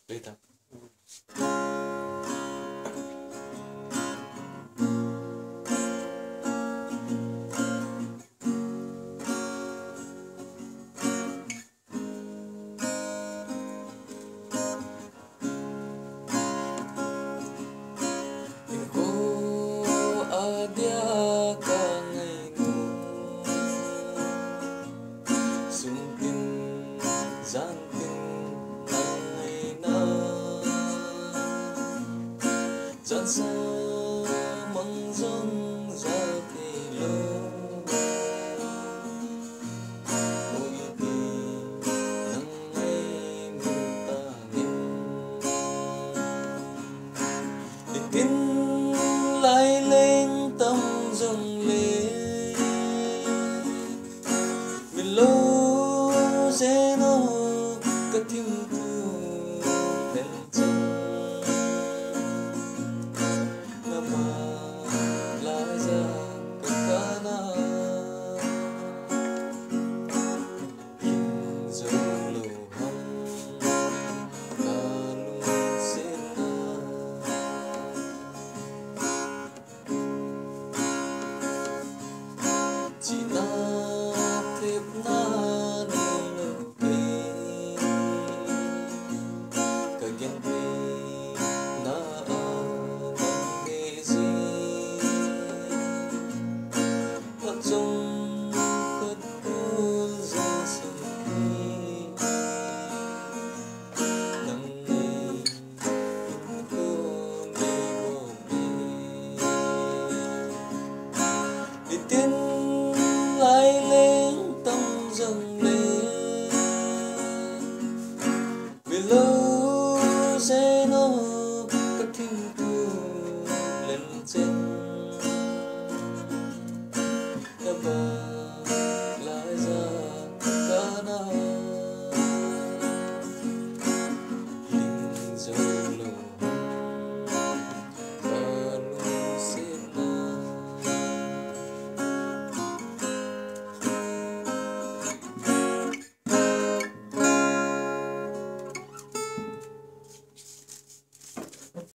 Đây ta. Dia ka ngày ngủ sung tin gian tin ngày na gian sa măng rong ra thì lâu ôi thì nắng ngày mưa ta nghèo thì tin lại lên tâm dâng lên mình lâu sẽ nó cả tim